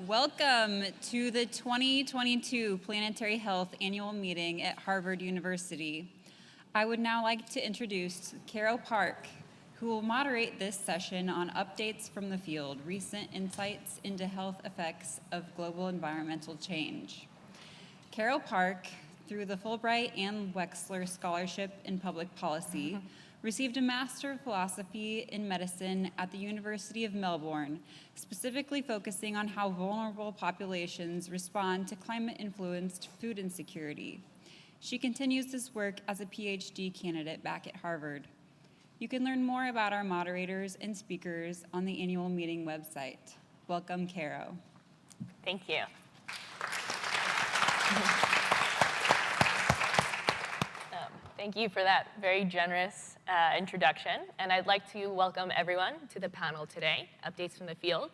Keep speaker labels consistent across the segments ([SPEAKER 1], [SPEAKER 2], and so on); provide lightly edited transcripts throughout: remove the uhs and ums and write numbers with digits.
[SPEAKER 1] Welcome to the 2022 Planetary Health Annual Meeting at Harvard University. I would now like to introduce Caro Park, who will moderate this session on updates from the field, recent insights into health effects of global environmental change. Caro Park, through the Fulbright and Wexler Scholarship in Public Policy, received a Master of Philosophy in Medicine at the University of Melbourne, specifically focusing on how vulnerable populations respond to climate-influenced food insecurity. She continues this work as a PhD candidate back at Harvard. You can learn more about our moderators and speakers on the annual meeting website. Welcome, Caro.
[SPEAKER 2] Thank you. Thank you for that very generous introduction. And I'd like to welcome everyone to the panel today, Updates from the Field,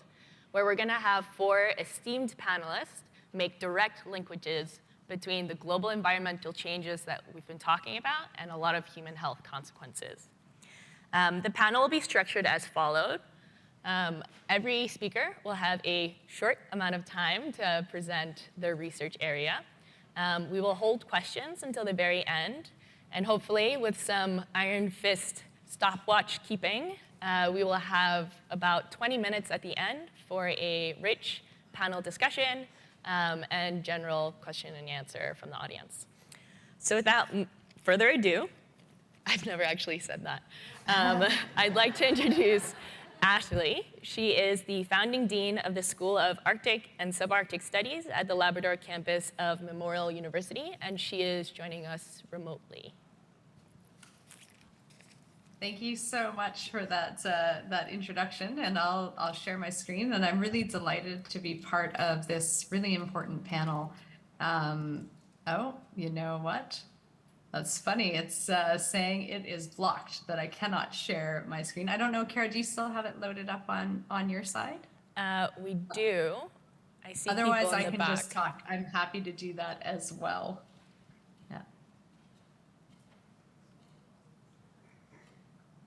[SPEAKER 2] where we're going to have 4 esteemed panelists make direct linkages between the global environmental changes that we've been talking about and a lot of human health consequences. The panel will be structured as followed. Every speaker will have a short amount of time to present their research area. We will hold questions until the very end. And hopefully, with some iron fist stopwatch keeping, we will have about 20 minutes at the end for a rich panel discussion and general question and answer from the audience. So without further ado, I've never actually said that. I'd like to introduce Ashlee. She is the founding dean of the School of Arctic and Subarctic Studies at the Labrador campus of Memorial University, and she is joining us remotely.
[SPEAKER 3] Thank you so much for that introduction, and I'll share my screen. And I'm really delighted to be part of this really important panel. Oh, you know what? That's funny. It's saying it is blocked, that I cannot share my screen. I don't know, Caro, do you still have it loaded up on your side?
[SPEAKER 2] We do. I see.
[SPEAKER 3] Otherwise,
[SPEAKER 2] people in
[SPEAKER 3] I
[SPEAKER 2] the
[SPEAKER 3] can
[SPEAKER 2] back.
[SPEAKER 3] just talk. I'm happy to do that as well. Yeah.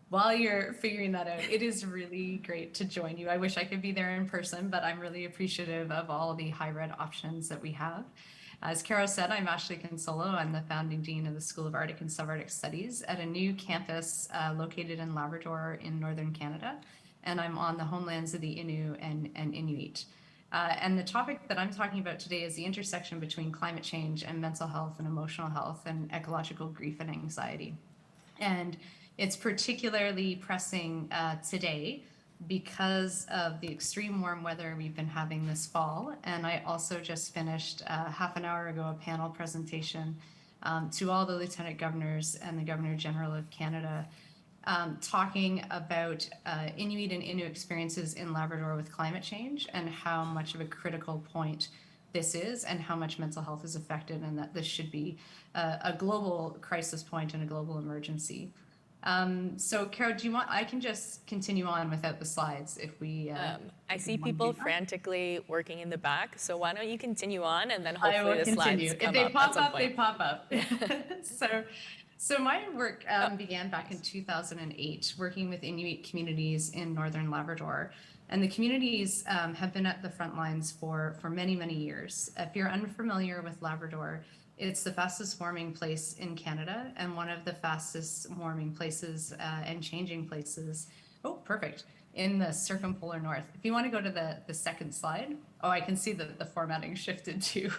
[SPEAKER 3] While you're figuring that out, it is really great to join you. I wish I could be there in person, but I'm really appreciative of all the hybrid options that we have. As Caro said, I'm Ashlee Cunsolo. I'm the founding dean of the School of Arctic and Subarctic Studies at a new campus located in Labrador in northern Canada. And I'm on the homelands of the Innu and Inuit. And the topic that I'm talking about today is the intersection between climate change and mental health and emotional health and ecological grief and anxiety. And it's particularly pressing today because of the extreme warm weather we've been having this fall. And I also just finished half an hour ago a panel presentation to all the lieutenant governors and the Governor General of Canada talking about Inuit and Innu experiences in Labrador with climate change and how much of a critical point this is and how much mental health is affected, and that this should be a global crisis point and a global emergency. So Caro, do you want, I can just continue on without the slides if we...
[SPEAKER 2] I see people frantically working in the back, so why don't you continue on and then
[SPEAKER 3] I
[SPEAKER 2] hopefully
[SPEAKER 3] will
[SPEAKER 2] the slides
[SPEAKER 3] continue.
[SPEAKER 2] come
[SPEAKER 3] If they
[SPEAKER 2] up
[SPEAKER 3] pop
[SPEAKER 2] at some
[SPEAKER 3] up,
[SPEAKER 2] point.
[SPEAKER 3] they pop up. So my work began back in 2008, working with Inuit communities in northern Labrador. And the communities have been at the front lines for many, many years. If you're unfamiliar with Labrador, it's the fastest warming place in Canada and one of the fastest warming places and changing places. Oh, perfect. In the circumpolar north. If you want to go to the second slide. Oh, I can see that the formatting shifted too.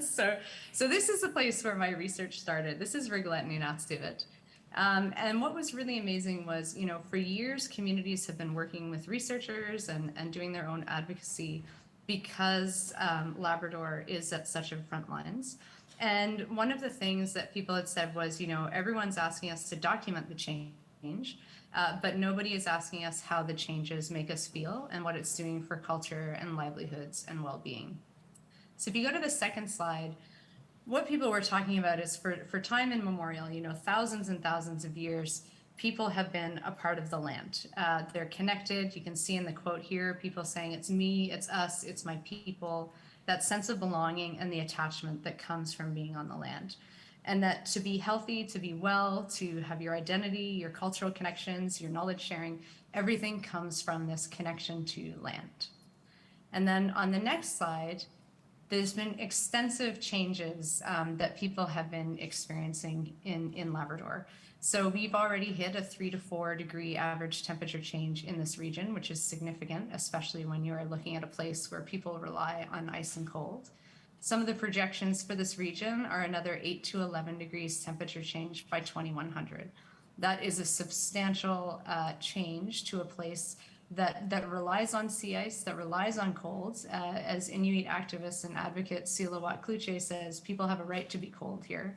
[SPEAKER 3] So this is the place where my research started. This is Rigolet and Nunatsiavut. And what was really amazing was, you know, for years, communities have been working with researchers and doing their own advocacy because Labrador is at such a front lines. And one of the things that people had said was, you know, everyone's asking us to document the change, but nobody is asking us how the changes make us feel and what it's doing for culture and livelihoods and well-being. So if you go to the second slide, what people were talking about is for time immemorial, you know, thousands and thousands of years, people have been a part of the land. They're connected. You can see in the quote here, people saying it's me, it's us, it's my people. That sense of belonging and the attachment that comes from being on the land. And that to be healthy, to be well, to have your identity, your cultural connections, your knowledge sharing, everything comes from this connection to land. And then on the next slide, there's been extensive changes that people have been experiencing in Labrador. So we've already hit a 3 to 4 degree average temperature change in this region, which is significant, especially when you are looking at a place where people rely on ice and cold. Some of the projections for this region are another 8 to 11 degrees temperature change by 2100. That is a substantial change to a place that relies on sea ice, that relies on cold. As Inuit activist and advocate Silawat Kluche says, people have a right to be cold here.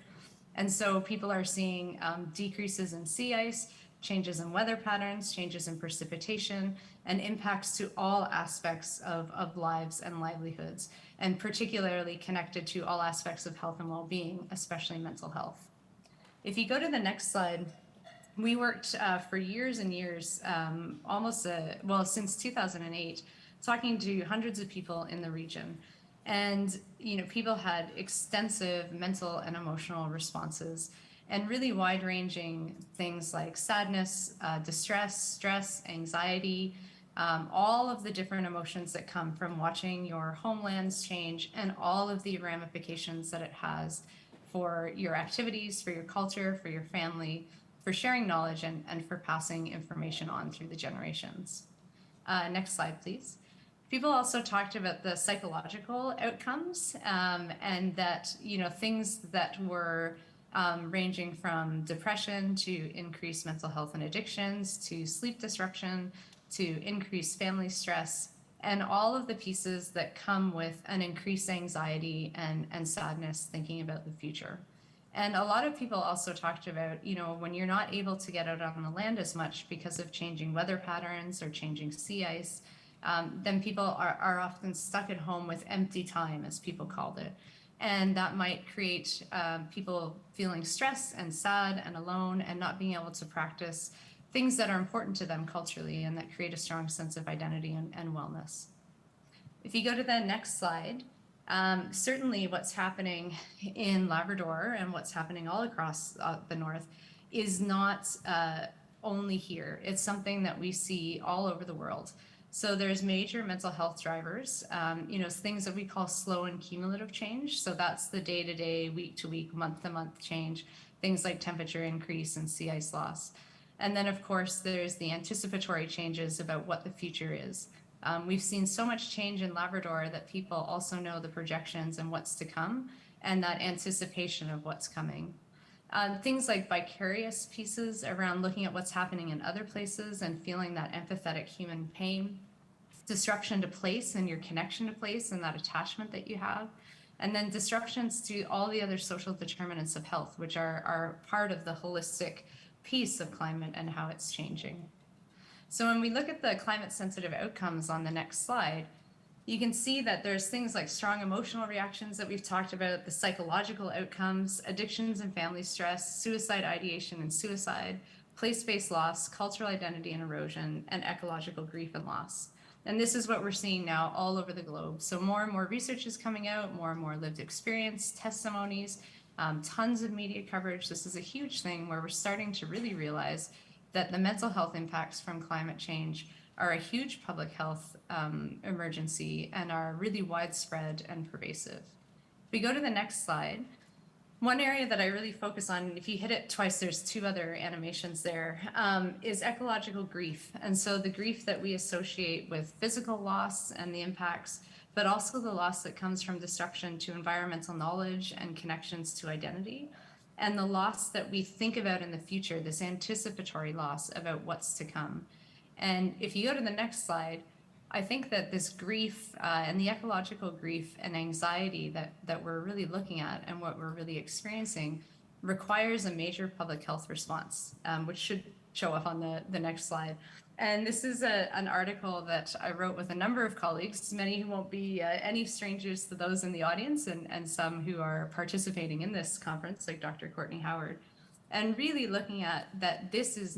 [SPEAKER 3] And so people are seeing decreases in sea ice, changes in weather patterns, changes in precipitation, and impacts to all aspects of lives and livelihoods, and particularly connected to all aspects of health and well-being, especially mental health. If you go to the next slide, we worked for years and years, since 2008, talking to hundreds of people in the region. And, people had extensive mental and emotional responses and really wide-ranging things like sadness, distress, stress, anxiety, all of the different emotions that come from watching your homelands change and all of the ramifications that it has for your activities, for your culture, for your family, for sharing knowledge and for passing information on through the generations. Next slide, please. People also talked about the psychological outcomes and that, things that were ranging from depression to increased mental health and addictions, to sleep disruption, to increased family stress, and all of the pieces that come with an increased anxiety and sadness thinking about the future. And a lot of people also talked about, when you're not able to get out on the land as much because of changing weather patterns or changing sea ice, then people are often stuck at home with empty time, as people called it. And that might create people feeling stressed and sad and alone and not being able to practice things that are important to them culturally and that create a strong sense of identity and wellness. If you go to the next slide, certainly what's happening in Labrador and what's happening all across the north is not only here. It's something that we see all over the world. So there's major mental health drivers, things that we call slow and cumulative change. So that's the day-to-day, week-to-week, month-to-month change, things like temperature increase and sea ice loss. And then, of course, there's the anticipatory changes about what the future is. We've seen so much change in Labrador that people also know the projections and what's to come and that anticipation of what's coming. Things like vicarious pieces around looking at what's happening in other places and feeling that empathetic human pain, disruption to place and your connection to place and that attachment that you have, and then disruptions to all the other social determinants of health, which are part of the holistic piece of climate and how it's changing. So when we look at the climate sensitive outcomes on the next slide, you can see that there's things like strong emotional reactions that we've talked about, the psychological outcomes, addictions and family stress, suicide ideation and suicide, place-based loss, cultural identity and erosion, and ecological grief and loss. And this is what we're seeing now all over the globe. So more and more research is coming out, more and more lived experience, testimonies, tons of media coverage. This is a huge thing where we're starting to really realize that the mental health impacts from climate change are a huge public health emergency and are really widespread and pervasive. If we go to the next slide, one area that I really focus on, if you hit it twice, there's two other animations there, is ecological grief. And so the grief that we associate with physical loss and the impacts, but also the loss that comes from disruption to environmental knowledge and connections to identity, and the loss that we think about in the future, this anticipatory loss about what's to come. And if you go to the next slide, I think that this grief and the ecological grief and anxiety that we're really looking at and what we're really experiencing requires a major public health response, which should show up on the next slide. And this is an article that I wrote with a number of colleagues, many who won't be any strangers to those in the audience and some who are participating in this conference, like Dr. Courtney Howard. And really looking at that this is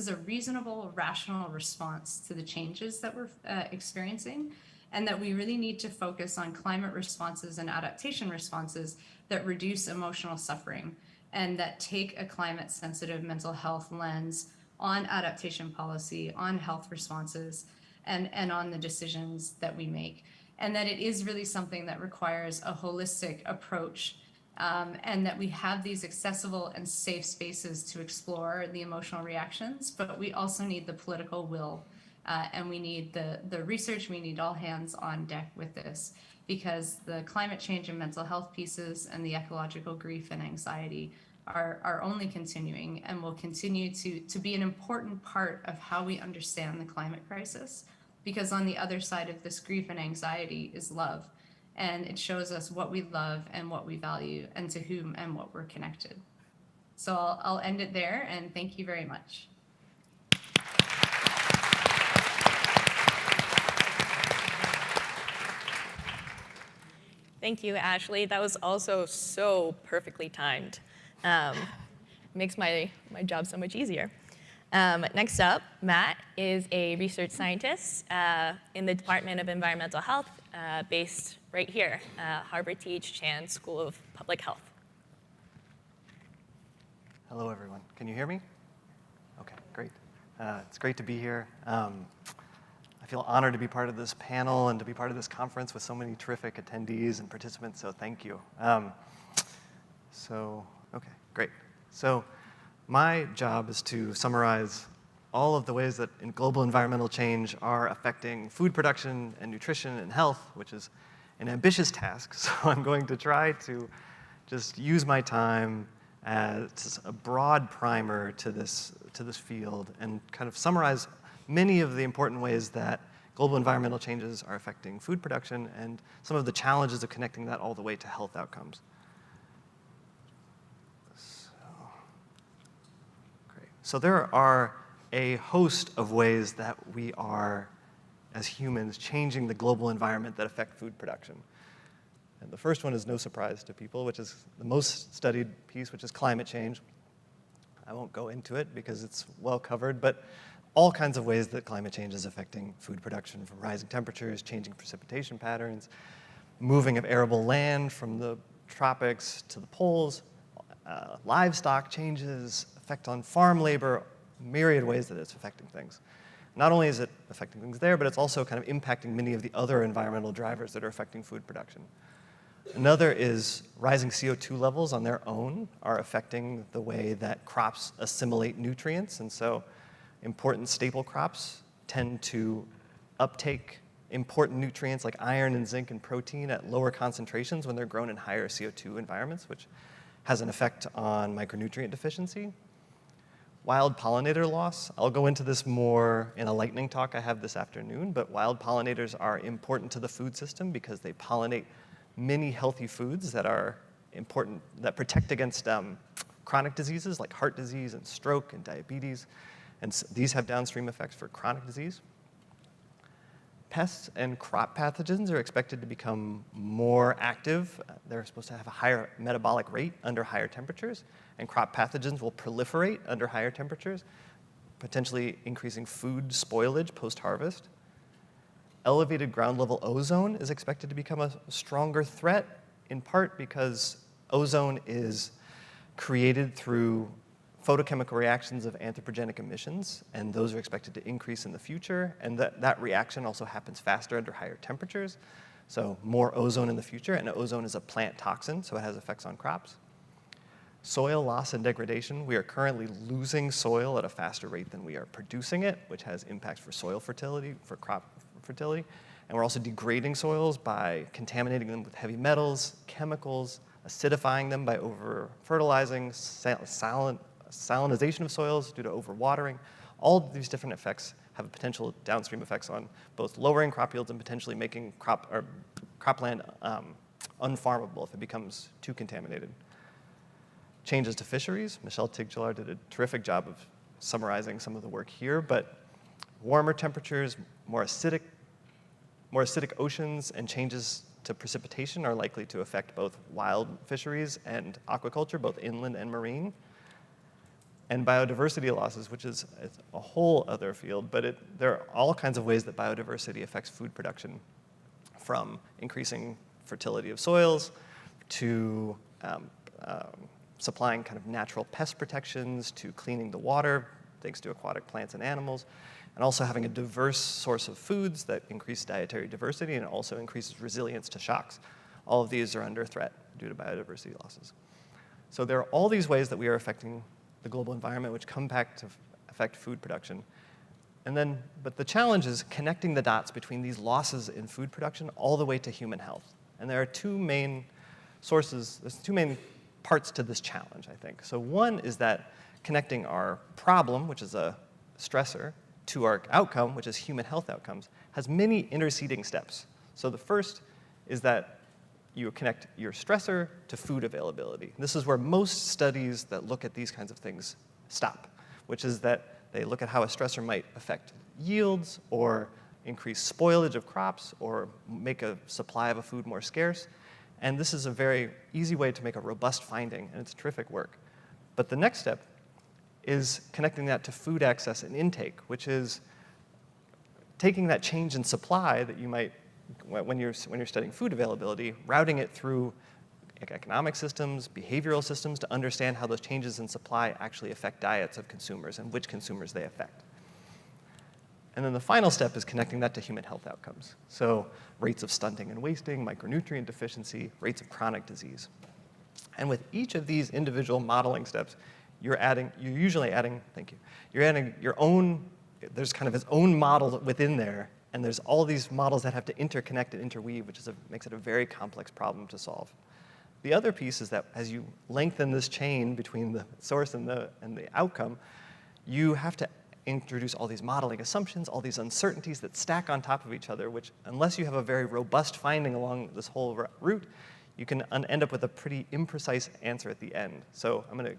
[SPEAKER 3] a reasonable, rational response to the changes that we're experiencing, and that we really need to focus on climate responses and adaptation responses that reduce emotional suffering and that take a climate-sensitive mental health lens on adaptation policy, on health responses, and on the decisions that we make. And that it is really something that requires a holistic approach, and that we have these accessible and safe spaces to explore the emotional reactions, but we also need the political will, and we need the research, we need all hands on deck with this, because the climate change and mental health pieces and the ecological grief and anxiety are only continuing and will continue to be an important part of how we understand the climate crisis. Because on the other side of this grief and anxiety is love. And it shows us what we love and what we value and to whom and what we're connected. So I'll end it there, and thank you very much.
[SPEAKER 2] Thank you, Ashlee. That was also so perfectly timed. Makes my job so much easier. Next up, Matt is a research scientist in the Department of Environmental Health, based right here, Harvard T.H. Chan School of Public Health.
[SPEAKER 4] Hello, everyone. Can you hear me? Okay, great. It's great to be here. I feel honored to be part of this panel and to be part of this conference with so many terrific attendees and participants, so thank you. Okay, great. So my job is to summarize all of the ways that global environmental change are affecting food production and nutrition and health, which is an ambitious task. So I'm going to try to just use my time as a broad primer to this field and kind of summarize many of the important ways that global environmental changes are affecting food production and some of the challenges of connecting that all the way to health outcomes. So there are a host of ways that we are, as humans, changing the global environment that affect food production. And the first one is no surprise to people, which is the most studied piece, which is climate change. I won't go into it because it's well covered, but all kinds of ways that climate change is affecting food production, from rising temperatures, changing precipitation patterns, moving of arable land from the tropics to the poles, livestock changes, effect on farm labor, myriad ways that it's affecting things. Not only is it affecting things there, but it's also kind of impacting many of the other environmental drivers that are affecting food production. Another is rising CO2 levels on their own are affecting the way that crops assimilate nutrients, and so important staple crops tend to uptake important nutrients like iron and zinc and protein at lower concentrations when they're grown in higher CO2 environments, which has an effect on micronutrient deficiency. Wild pollinator loss, I'll go into this more in a lightning talk I have this afternoon, but wild pollinators are important to the food system because they pollinate many healthy foods that are important, that protect against chronic diseases like heart disease and stroke and diabetes, and these have downstream effects for chronic disease. Pests and crop pathogens are expected to become more active. They're supposed to have a higher metabolic rate under higher temperatures, and crop pathogens will proliferate under higher temperatures, potentially increasing food spoilage post-harvest. Elevated ground level ozone is expected to become a stronger threat, in part because ozone is created through photochemical reactions of anthropogenic emissions, and those are expected to increase in the future, and that reaction also happens faster under higher temperatures, so more ozone in the future, and ozone is a plant toxin, so it has effects on crops. Soil loss and degradation, we are currently losing soil at a faster rate than we are producing it, which has impacts for soil fertility, for crop fertility, and we're also degrading soils by contaminating them with heavy metals, chemicals, acidifying them by over-fertilizing, salinization of soils due to overwatering. All of these different effects have potential downstream effects on both lowering crop yields and potentially making cropland unfarmable if it becomes too contaminated. Changes to fisheries. Michelle Tigelaar did a terrific job of summarizing some of the work here, but warmer temperatures, more acidic oceans, and changes to precipitation are likely to affect both wild fisheries and aquaculture, both inland and marine. And biodiversity losses, which is a whole other field, but there are all kinds of ways that biodiversity affects food production, from increasing fertility of soils to supplying kind of natural pest protections to cleaning the water thanks to aquatic plants and animals. and also having a diverse source of foods that increase dietary diversity and also increases resilience to shocks. All of these are under threat due to biodiversity losses. So there are all these ways that we are affecting the global environment, which come back to affect food production. But the challenge is connecting the dots between these losses in food production all the way to human health. And there are two main parts to this challenge, I think. So one is that connecting our problem, which is a stressor, to our outcome, which is human health outcomes, has many interceding steps. So the first is that you connect your stressor to food availability. This is where most studies that look at these kinds of things stop, which is that they look at how a stressor might affect yields or increase spoilage of crops or make a supply of a food more scarce. And this is a very easy way to make a robust finding, and it's terrific work. But the next step is connecting that to food access and intake, which is taking that change in supply that you might, when you're studying food availability, routing it through economic systems, behavioral systems to understand how those changes in supply actually affect diets of consumers and which consumers they affect. And then the final step is connecting that to human health outcomes. So rates of stunting and wasting, micronutrient deficiency, rates of chronic disease. And with each of these individual modeling steps, you're usually adding your own, there's kind of its own model within there, and there's all these models that have to interconnect and interweave, which makes it a very complex problem to solve. The other piece is that as you lengthen this chain between the source and the outcome, you have to introduce all these modeling assumptions, all these uncertainties that stack on top of each other, which unless you have a very robust finding along this whole route, you can end up with a pretty imprecise answer at the end. So I'm going to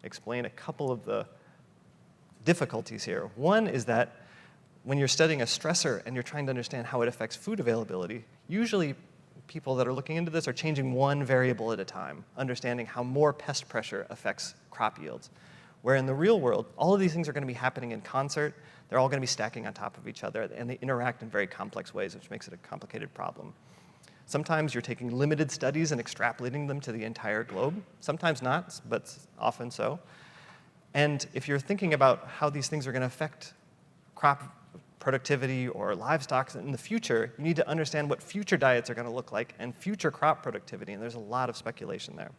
[SPEAKER 4] explain a couple of the difficulties here. One is that when you're studying a stressor and you're trying to understand how it affects food availability, usually people that are looking into this are changing one variable at a time, understanding how more pest pressure affects crop yields. Where in the real world, all of these things are going to be happening in concert. They're all going to be stacking on top of each other, and they interact in very complex ways, which makes it a complicated problem. Sometimes you're taking limited studies and extrapolating them to the entire globe. Sometimes not, but often so. And if you're thinking about how these things are going to affect crop productivity or livestock in the future, you need to understand what future diets are going to look like and future crop productivity, and there's a lot of speculation there.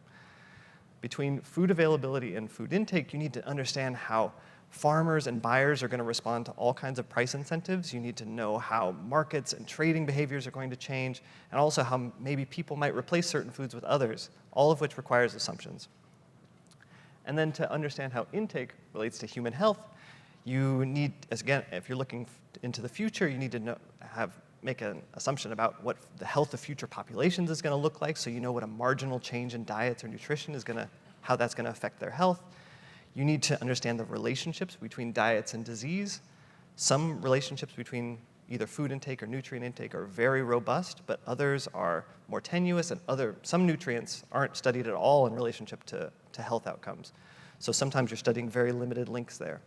[SPEAKER 4] Between food availability and food intake, you need to understand how farmers and buyers are going to respond to all kinds of price incentives. You need to know how markets and trading behaviors are going to change, and also how maybe people might replace certain foods with others, all of which requires assumptions. And then to understand how intake relates to human health, you need, again, if you're looking into the future, you need to make an assumption about what the health of future populations is going to look like, so you know what a marginal change in diets or nutrition is how that's going to affect their health. You need to understand the relationships between diets and disease. Some relationships between either food intake or nutrient intake are very robust, but others are more tenuous, and some nutrients aren't studied at all in relationship to health outcomes. So sometimes you're studying very limited links there.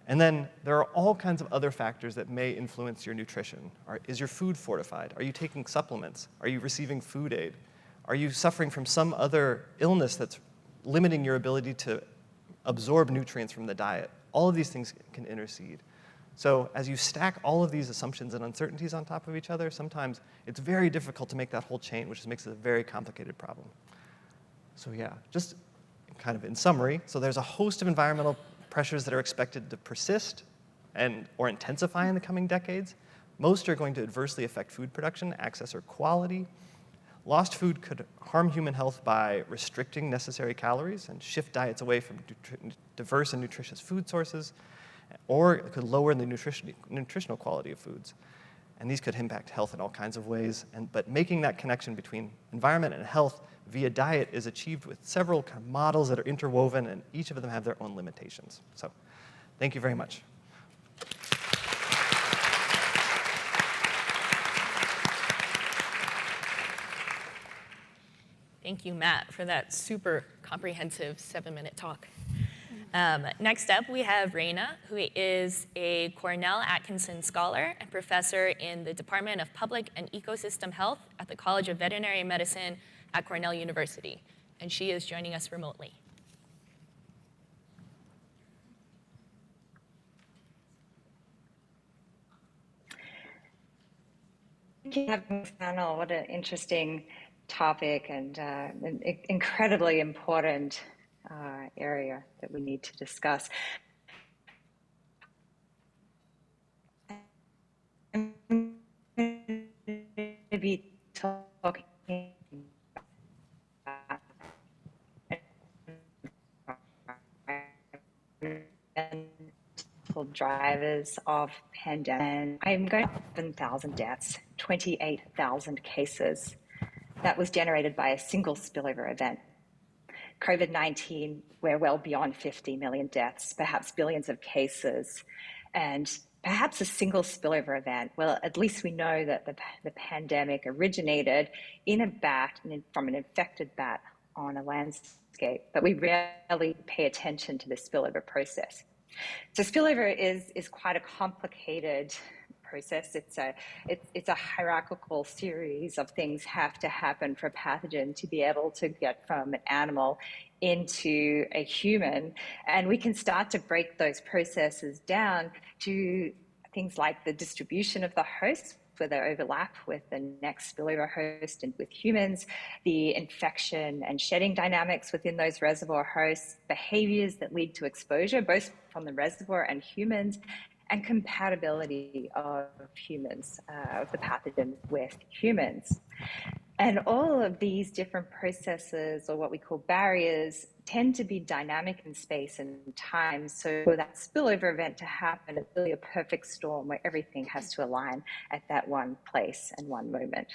[SPEAKER 4] And then there are all kinds of other factors that may influence your nutrition. Is your food fortified? Are you taking supplements? Are you receiving food aid? Are you suffering from some other illness that's limiting your ability to absorb nutrients from the diet? All of these things can intercede. So as you stack all of these assumptions and uncertainties on top of each other, sometimes it's very difficult to make that whole chain, which makes it a very complicated problem. So yeah, just kind of in summary, so there's a host of environmental pressures that are expected to persist or intensify in the coming decades. Most are going to adversely affect food production, access, or quality. Lost food could harm human health by restricting necessary calories and shift diets away from diverse and nutritious food sources, or it could lower the nutritional quality of foods. And these could impact health in all kinds of ways. But making that connection between environment and health via diet is achieved with several kind of models that are interwoven, and each of them have their own limitations. So thank you very much.
[SPEAKER 2] Thank you, Matt, for that super comprehensive 7-minute talk. Next up, we have Raina, who is a Cornell Atkinson Scholar and professor in the Department of Public and Ecosystem Health at the College of Veterinary Medicine at Cornell University, and she is joining us remotely.
[SPEAKER 5] you for having this panel. What an interesting topic and an incredibly important area that we need to discuss. I'm going to be talking about drivers of pandemic. I'm going to 7,000 deaths, 28,000 cases. That was generated by a single spillover event. COVID-19, we're well beyond 50 million deaths, perhaps billions of cases, and perhaps a single spillover event. Well, at least we know that the pandemic originated in a bat, from an infected bat on a landscape, but we rarely pay attention to the spillover process. So spillover is quite a complicated process. It's a hierarchical series of things have to happen for a pathogen to be able to get from an animal into a human. And we can start to break those processes down to things like the distribution of the host, where they overlap with the next spillover host and with humans, the infection and shedding dynamics within those reservoir hosts, behaviors that lead to exposure, both from the reservoir and humans, and compatibility of humans, of the pathogen with humans. And all of these different processes, or what we call barriers, tend to be dynamic in space and time. So for that spillover event to happen, it's really a perfect storm where everything has to align at that one place and one moment.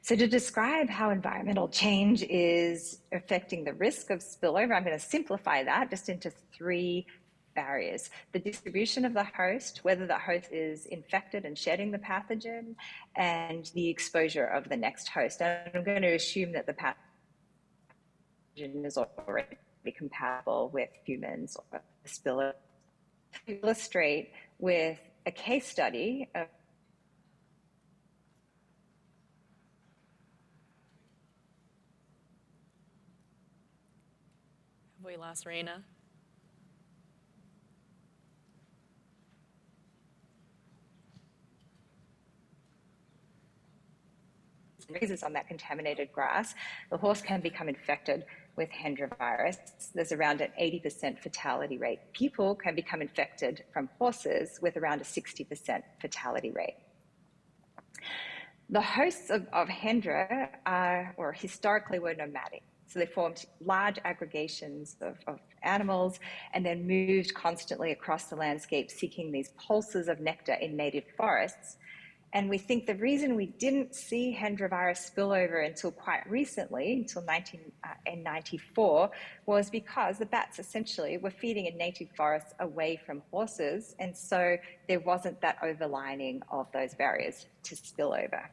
[SPEAKER 5] So to describe how environmental change is affecting the risk of spillover, I'm going to simplify that just into three barriers: the distribution of the host, whether the host is infected and shedding the pathogen, and the exposure of the next host. And I'm going to assume that the pathogen is already compatible with humans or spillover. To illustrate with a case study of
[SPEAKER 2] Have we lost Raina?
[SPEAKER 5] grazes on that contaminated grass, the horse can become infected with Hendra virus. There's around an 80% fatality rate. People can become infected from horses with around a 60% fatality rate. The hosts of Hendra or historically were nomadic. So they formed large aggregations of animals and then moved constantly across the landscape seeking these pulses of nectar in native forests. And we think the reason we didn't see Hendra virus spillover until quite recently, until 1994, was because the bats essentially were feeding in native forests away from horses. And so there wasn't that overlining of those barriers to spillover.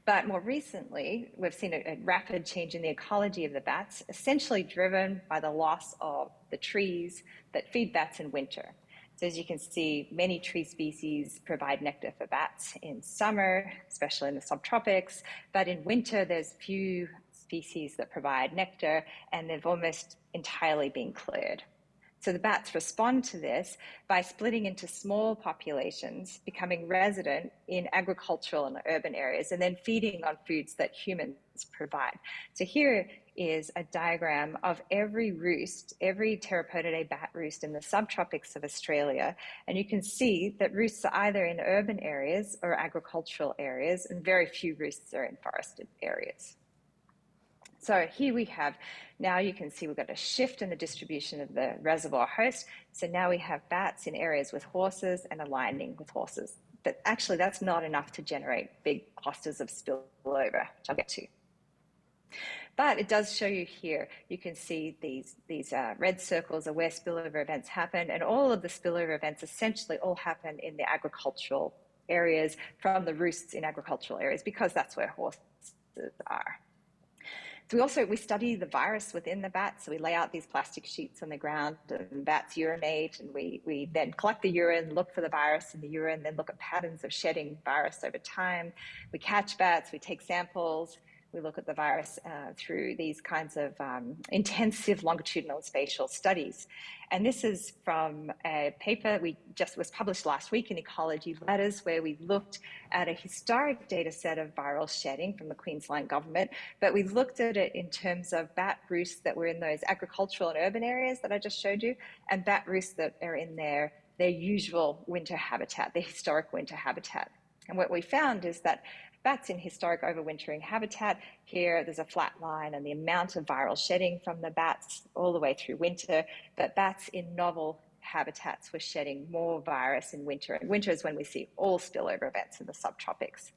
[SPEAKER 5] But more recently, we've seen a rapid change in the ecology of the bats, essentially driven by the loss of the trees that feed bats in winter. So as you can see, many tree species provide nectar for bats in summer, especially in the subtropics, but in winter there's few species that provide nectar and they've almost entirely been cleared. So the bats respond to this by splitting into small populations, becoming resident in agricultural and urban areas, and then feeding on foods that humans provide. So here is a diagram of every roost, every Pteropodidae bat roost in the subtropics of Australia. And you can see that roosts are either in urban areas or agricultural areas, and very few roosts are in forested areas. So here we have, now you can see we've got a shift in the distribution of the reservoir host. So now we have bats in areas with horses and aligning with horses. But actually that's not enough to generate big clusters of spillover, which I'll get to. But it does show you here, you can see these red circles are where spillover events happen, and all of the spillover events essentially all happen in the agricultural areas from the roosts in agricultural areas because that's where horses are. So we study the virus within the bats. So we lay out these plastic sheets on the ground and bats urinate, and we then collect the urine, look for the virus in the urine, then look at patterns of shedding virus over time. We catch bats, we take samples, we look at the virus through these kinds of intensive longitudinal and spatial studies. And this is from a paper was published last week in Ecology Letters, where we looked at a historic data set of viral shedding from the Queensland government, but we looked at it in terms of bat roosts that were in those agricultural and urban areas that I just showed you, and bat roosts that are in their usual winter habitat, their historic winter habitat. And what we found is that bats in historic overwintering habitat, here there's a flat line and the amount of viral shedding from the bats all the way through winter, but bats in novel habitats were shedding more virus in winter. And winter is when we see all spillover events in the subtropics.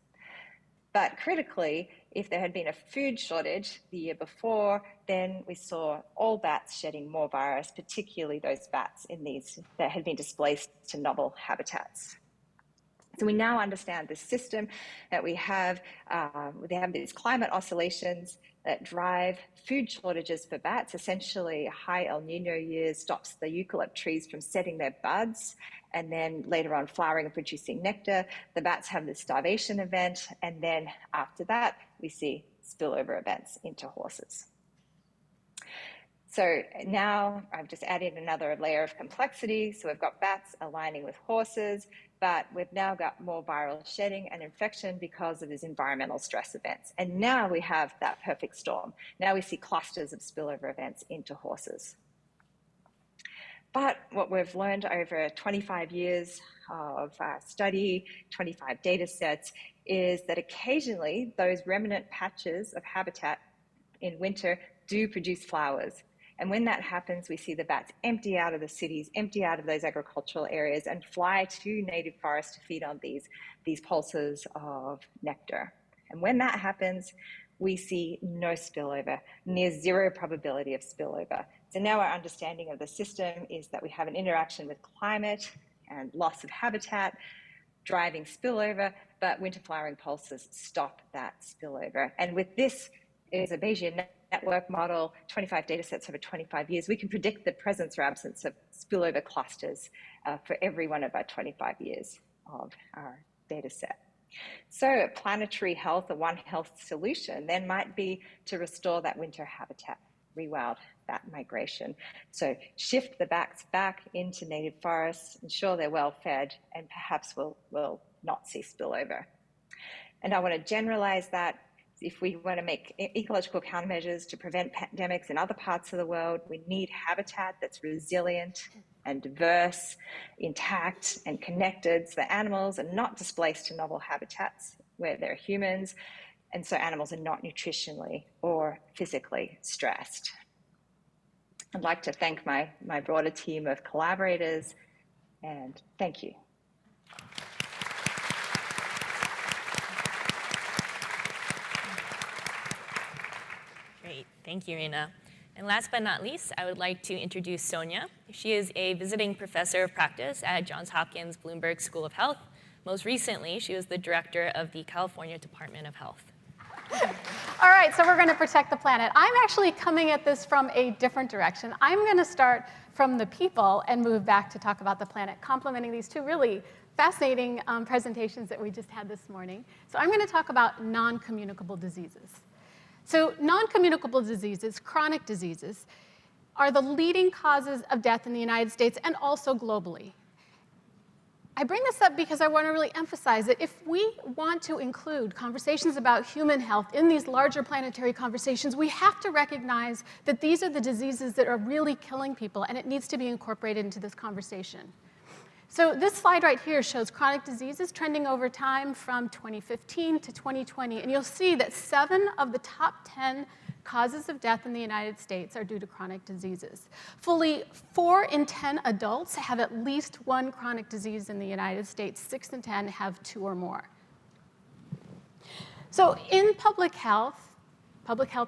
[SPEAKER 5] But critically, if there had been a food shortage the year before, then we saw all bats shedding more virus, particularly those bats in these that had been displaced to novel habitats. So we now understand the system that we have. They have these climate oscillations that drive food shortages for bats. Essentially, high El Nino years stops the eucalypt trees from setting their buds, and then later on flowering and producing nectar. The bats have this starvation event, and then after that, we see spillover events into horses. So now I've just added another layer of complexity. So we've got bats aligning with horses, but we've now got more viral shedding and infection because of these environmental stress events. And now we have that perfect storm. Now we see clusters of spillover events into horses. But what we've learned over 25 years of study, 25 data sets, is that occasionally those remnant patches of habitat in winter do produce flowers. And when that happens, we see the bats empty out of the cities, empty out of those agricultural areas, and fly to native forests to feed on these pulses of nectar. And when that happens, we see no spillover, near zero probability of spillover. So now our understanding of the system is that we have an interaction with climate and loss of habitat, driving spillover, but winter flowering pulses stop that spillover. And with this is a Bayesian network model, 25 data sets over 25 years, we can predict the presence or absence of spillover clusters for every one of our 25 years of our data set. So planetary health, a One Health solution, then might be to restore that winter habitat, rewild bat migration. So shift the bats back into native forests, ensure they're well fed, and perhaps we'll not see spillover. And I want to generalize that. If we want to make ecological countermeasures to prevent pandemics in other parts of the world, we need habitat that's resilient and diverse, intact and connected, so that animals are not displaced to novel habitats where there are humans, and so animals are not nutritionally or physically stressed. I'd like to thank my broader team of collaborators, and thank you.
[SPEAKER 2] Great, thank you, Raina. And last but not least, I would like to introduce Sonia. She is a visiting professor of practice at Johns Hopkins Bloomberg School of Health. Most recently, she was the director of the California Department of Health.
[SPEAKER 6] All right, so we're going to protect the planet. I'm actually coming at this from a different direction. I'm going to start from the people and move back to talk about the planet, complementing these two really fascinating presentations that we just had this morning. So I'm going to talk about non-communicable diseases. So non-communicable diseases, chronic diseases, are the leading causes of death in the United States and also globally. I bring this up because I want to really emphasize that if we want to include conversations about human health in these larger planetary conversations, we have to recognize that these are the diseases that are really killing people, and it needs to be incorporated into this conversation. So this slide right here shows chronic diseases trending over time from 2015 to 2020. And you'll see that 7 of the top 10 causes of death in the United States are due to chronic diseases. Fully 4 in 10 adults have at least one chronic disease in the United States. 6 in 10 have 2 or more. So in public health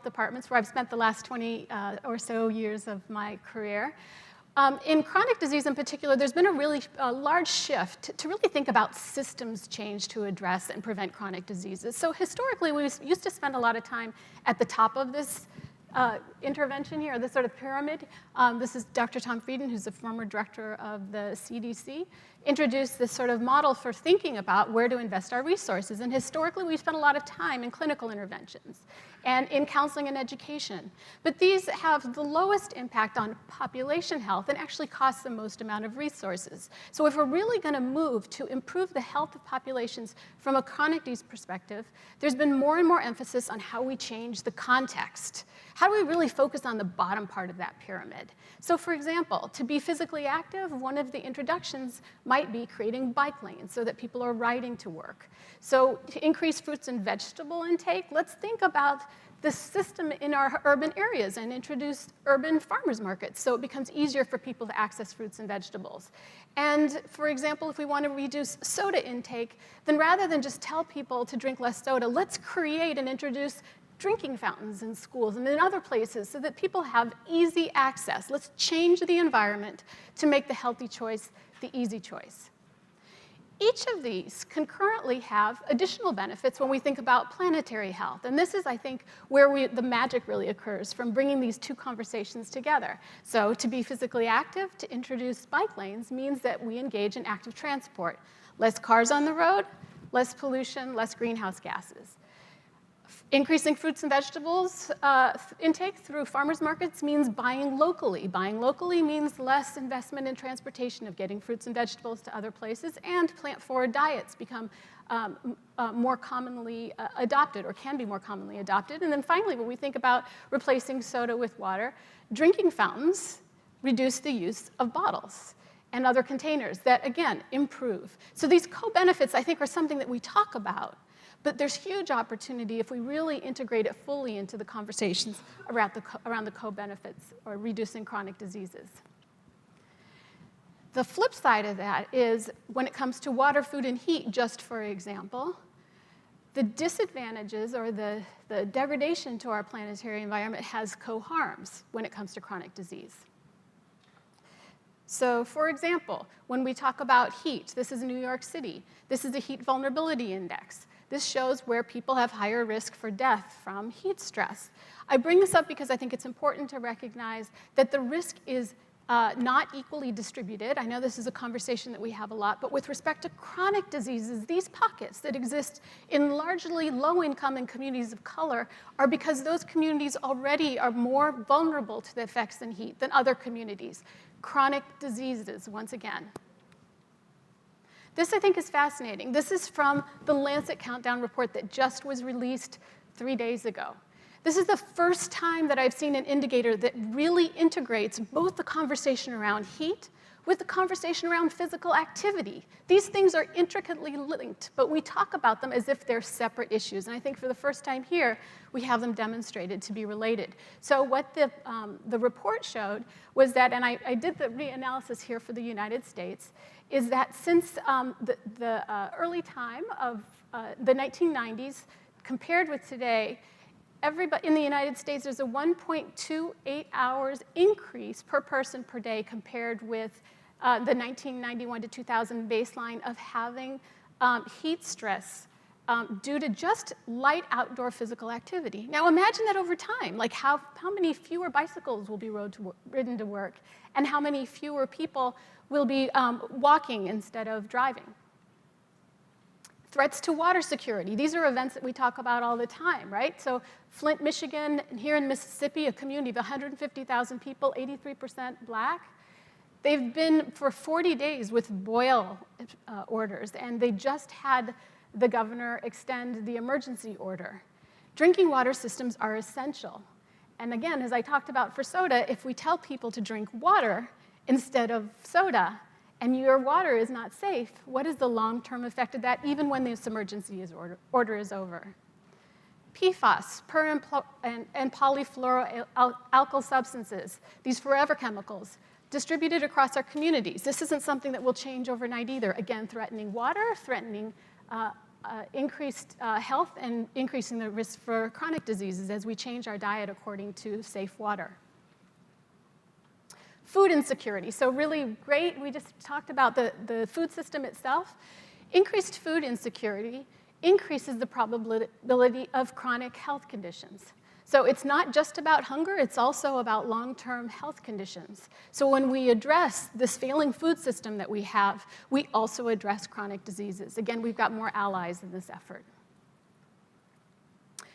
[SPEAKER 6] departments, where I've spent the last 20 or so years of my career, in chronic disease in particular, there's been a really large shift to really think about systems change to address and prevent chronic diseases. So historically, we used to spend a lot of time at the top of this intervention here, this sort of pyramid. This is Dr. Tom Frieden, who's the former director of the CDC, introduced this sort of model for thinking about where to invest our resources. And historically, we spent a lot of time in clinical interventions and in counseling and education. But these have the lowest impact on population health and actually cost the most amount of resources. So if we're really going to move to improve the health of populations from a chronic disease perspective, there's been more and more emphasis on how we change the context. How do we really focus on the bottom part of that pyramid? So for example, to be physically active, one of the introductions might be creating bike lanes so that people are riding to work. So to increase fruits and vegetable intake, let's think about the system in our urban areas and introduce urban farmers markets so it becomes easier for people to access fruits and vegetables. And for example, if we want to reduce soda intake, then rather than just tell people to drink less soda, let's create and introduce drinking fountains in schools and in other places so that people have easy access. Let's change the environment to make the healthy choice the easy choice. Each of these concurrently have additional benefits when we think about planetary health. And this is, I think, where the magic really occurs from bringing these two conversations together. So to be physically active, to introduce bike lanes means that we engage in active transport. Less cars on the road, less pollution, less greenhouse gases. Increasing fruits and vegetables intake through farmers markets means buying locally. Buying locally means less investment in transportation of getting fruits and vegetables to other places, and plant-forward diets become more commonly adopted, or can be more commonly adopted. And then finally, when we think about replacing soda with water, drinking fountains reduce the use of bottles and other containers that, again, improve. So these co-benefits, I think, are something that we talk about. But there's huge opportunity if we really integrate it fully into the conversations around the co-benefits or reducing chronic diseases. The flip side of that is when it comes to water, food, and heat, just for example, the disadvantages or the degradation to our planetary environment has co-harms when it comes to chronic disease. So for example, when we talk about heat, this is New York City. This is the heat vulnerability index. This shows where people have higher risk for death from heat stress. I bring this up because I think it's important to recognize that the risk is not equally distributed. I know this is a conversation that we have a lot, but with respect to chronic diseases, these pockets that exist in largely low-income and communities of color are because those communities already are more vulnerable to the effects of heat than other communities. Chronic diseases, once again. This, I think, is fascinating. This is from the Lancet Countdown report that just was released 3 days ago. This is the first time that I've seen an indicator that really integrates both the conversation around heat with the conversation around physical activity. These things are intricately linked, but we talk about them as if they're separate issues. And I think for the first time here, we have them demonstrated to be related. So what the report showed was that, and I did the reanalysis here for the United States, is that since the early time of the 1990s, compared with today, everybody in the United States, there's a 1.28 hours increase per person per day compared with the 1991 to 2000 baseline of having heat stress due to just light outdoor physical activity. Now imagine that over time, like how many fewer bicycles will be ridden to work, and how many fewer people will be walking instead of driving. Threats to water security. These are events that we talk about all the time, right? So Flint, Michigan, and here in Mississippi, a community of 150,000 people, 83% black. They've been for 40 days with boil orders, and they just had the governor extend the emergency order. Drinking water systems are essential. And again, as I talked about for soda, if we tell people to drink water instead of soda, and your water is not safe, what is the long-term effect of that, even when this emergency order is over? PFAS, per and polyfluoroalkyl substances, these forever chemicals, distributed across our communities. This isn't something that will change overnight either. Again, threatening water, threatening increased health, and increasing the risk for chronic diseases as we change our diet according to safe water. Food insecurity, so really great. We just talked about the food system itself. Increased food insecurity increases the probability of chronic health conditions. So it's not just about hunger, it's also about long-term health conditions. So when we address this failing food system that we have, we also address chronic diseases. Again, we've got more allies in this effort.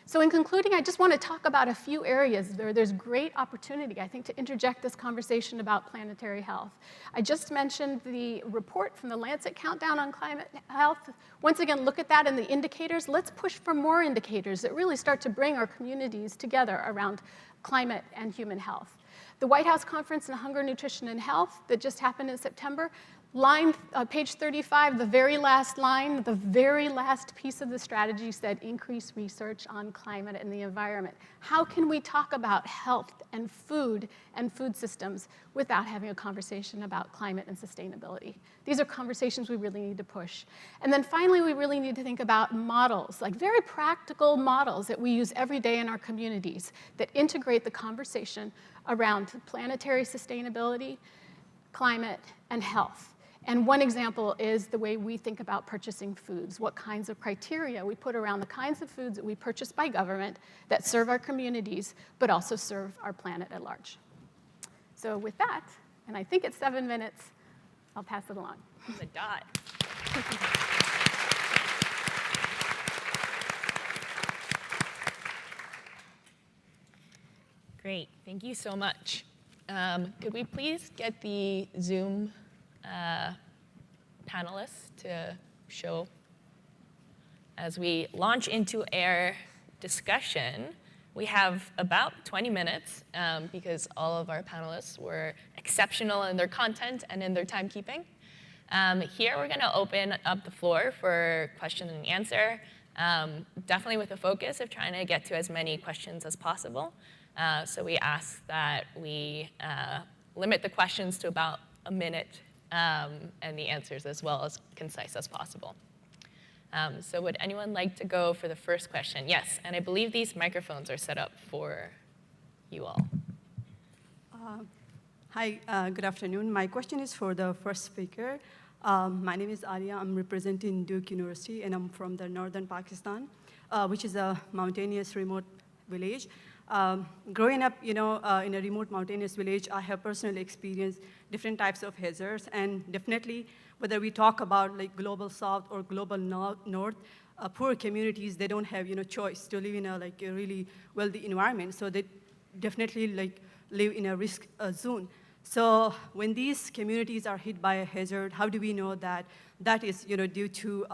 [SPEAKER 6] So in concluding, I just want to talk about a few areas where there's great opportunity, I think, to interject this conversation about planetary health. I just mentioned the report from the Lancet Countdown on Climate Health. Once again, look at that and the indicators. Let's push for more indicators that really start to bring our communities together around climate and human health. The White House Conference on Hunger, Nutrition, and Health that just happened in September, page 35, the very last line, the very last piece of the strategy said increase research on climate and the environment. How can we talk about health and food systems without having a conversation about climate and sustainability? These are conversations we really need to push. And then finally, we really need to think about models, like very practical models that we use every day in our communities that integrate the conversation around planetary sustainability, climate, and health. And one example is the way we think about purchasing foods, what kinds of criteria we put around the kinds of foods that we purchase by government that serve our communities, but also serve our planet at large. So with that, and I think it's 7 minutes, I'll pass it along.
[SPEAKER 2] The dot. Great, thank you so much. Could we please get the Zoom panelists to show as we launch into our discussion? We have about 20 minutes because all of our panelists were exceptional in their content and in their timekeeping. Here we're going to open up the floor for question and answer, definitely with a focus of trying to get to as many questions as possible. So we ask that we limit the questions to about a minute and the answers as well as concise as possible. So would anyone like to go for the first question? Yes, and I believe these microphones are set up for you all.
[SPEAKER 7] Hi, good afternoon. My question is for the first speaker. My name is Arya. I'm representing Duke University, and I'm from the northern Pakistan, which is a mountainous remote village. Growing up, in a remote mountainous village, I have personally experienced different types of hazards, and definitely, whether we talk about like global south or global north, poor communities, they don't have choice to live in a really wealthy environment, so they definitely live in a risk zone. So when these communities are hit by a hazard, how do we know that that is due to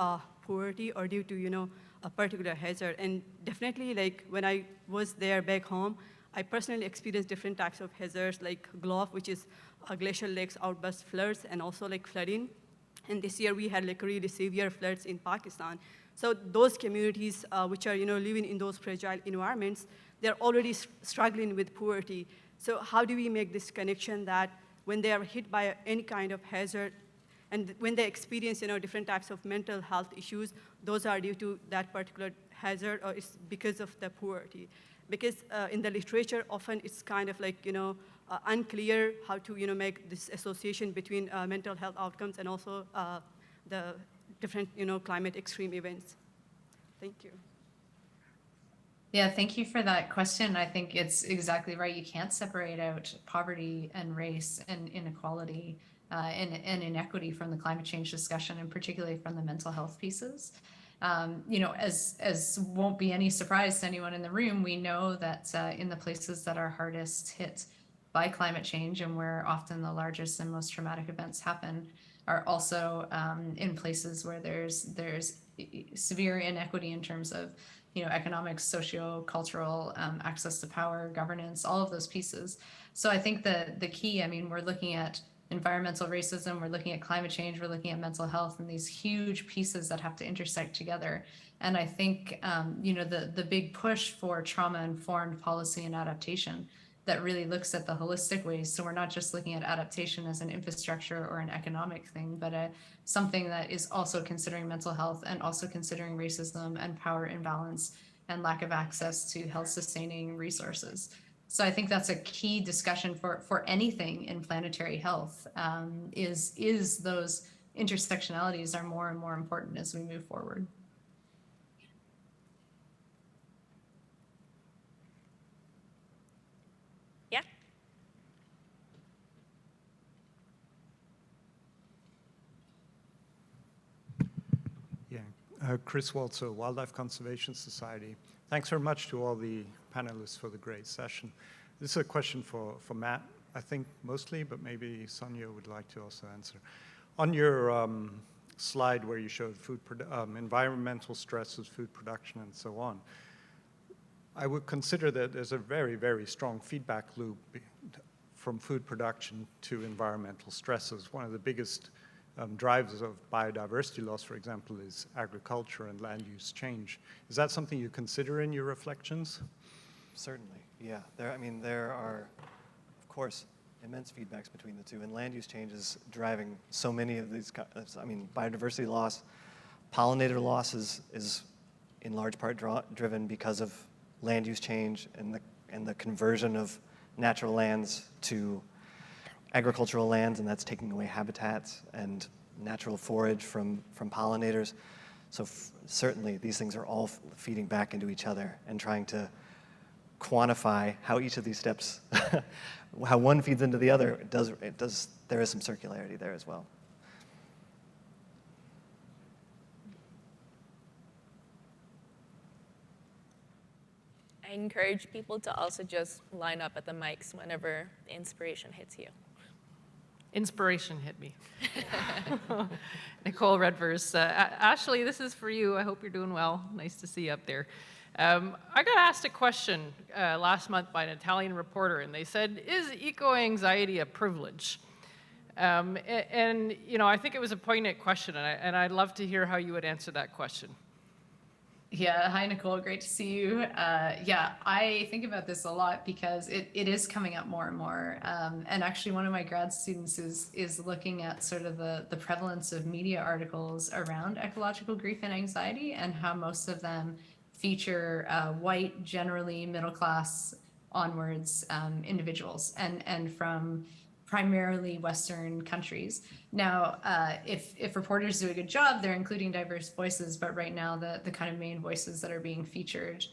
[SPEAKER 7] poverty or due to a particular hazard? And definitely, when I was there back home, I personally experienced different types of hazards, like GLOF, which is glacial lakes outburst floods, and also flooding. And this year we had really severe floods in Pakistan. So those communities which are living in those fragile environments, they're already struggling with poverty. So how do we make this connection that when they are hit by any kind of hazard, and when they experience different types of mental health issues, those are due to that particular hazard, or it's because of the poverty? Because in the literature, often it's kind of unclear how to make this association between mental health outcomes and also the different climate extreme events. Thank you.
[SPEAKER 3] Yeah, thank you for that question. I think it's exactly right. You can't separate out poverty and race and inequality and inequity from the climate change discussion, and particularly from the mental health pieces. As won't be any surprise to anyone in the room, we know that in the places that are hardest hit by climate change and where often the largest and most traumatic events happen are also in places where there's severe inequity in terms of economic, socio-cultural, access to power, governance, all of those pieces. So I think the key, we're looking at environmental racism, we're looking at climate change, we're looking at mental health, and these huge pieces that have to intersect together. And I think, the big push for trauma-informed policy and adaptation that really looks at the holistic ways. So we're not just looking at adaptation as an infrastructure or an economic thing, but something that is also considering mental health and also considering racism and power imbalance and lack of access to health-sustaining resources. So I think that's a key discussion for anything in planetary health, is those intersectionalities are more and more important as we move forward.
[SPEAKER 8] Chris Waltzer, Wildlife Conservation Society. Thanks very much to all the panelists for the great session. This is a question for Matt, I think, mostly, but maybe Sonia would like to also answer. On your slide where you showed environmental stresses, food production, and so on, I would consider that there's a very, very strong feedback loop from food production to environmental stresses. One of the biggest drivers of biodiversity loss, for example, is agriculture and land use change. Is that something you consider in your reflections?
[SPEAKER 4] Certainly, yeah. There are, of course, immense feedbacks between the two, and land use change is driving so many of these. Biodiversity loss, pollinator loss is in large part driven because of land use change and the conversion of natural lands to agricultural lands, and that's taking away habitats and natural forage from pollinators. So certainly these things are all feeding back into each other and trying to quantify how each of these steps, how one feeds into the other. There is some circularity there as well.
[SPEAKER 2] I encourage people to also just line up at the mics whenever the inspiration hits you.
[SPEAKER 9] Inspiration hit me. Nicole Redvers. Ashlee, this is for you. I hope you're doing well. Nice to see you up there. I got asked a question last month by an Italian reporter, and they said, is eco-anxiety a privilege? And you know, I think it was a poignant question, and I'd love to hear how you would answer that question.
[SPEAKER 3] Yeah, hi Nicole, great to see you. Yeah, I think about this a lot because it is coming up more and more. And actually one of my grad students is looking at sort of the prevalence of media articles around ecological grief and anxiety and how most of them feature white, generally middle class onwards individuals and from primarily Western countries. Now, if reporters do a good job, they're including diverse voices, but right now the kind of main voices that are being featured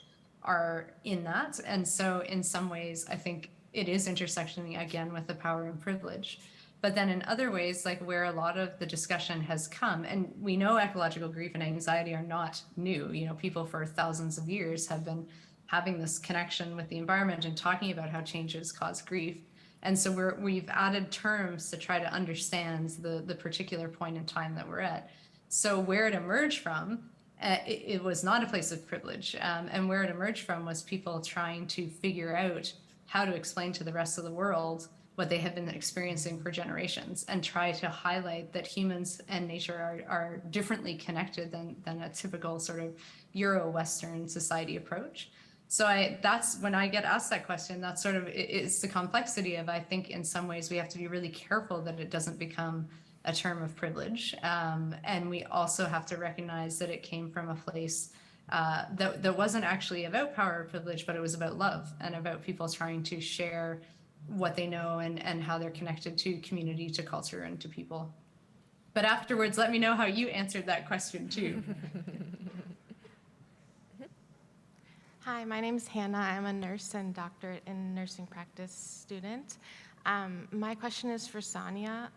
[SPEAKER 3] are in that. And so in some ways, I think it is intersectioning again with the power and privilege. But then in other ways, like where a lot of the discussion has come, and we know ecological grief and anxiety are not new. You know, people for thousands of years have been having this connection with the environment and talking about how changes cause grief. And so we've added terms to try to understand the particular point in time that we're at. So where it emerged from, it was not a place of privilege. And where it emerged from was people trying to figure out how to explain to the rest of the world what they have been experiencing for generations and try to highlight that humans and nature are differently connected than a typical sort of Euro-Western society approach. So that's when I get asked that question, that's sort of, it's the complexity of, I think in some ways we have to be really careful that it doesn't become a term of privilege. And we also have to recognize that it came from a place that wasn't actually about power or privilege, but it was about love and about people trying to share what they know and how they're connected to community, to culture, and to people. But afterwards, let me know how you answered that question too.
[SPEAKER 10] Hi, my name's Hannah. I'm a nurse and doctorate in nursing practice student. My question is for Sonia.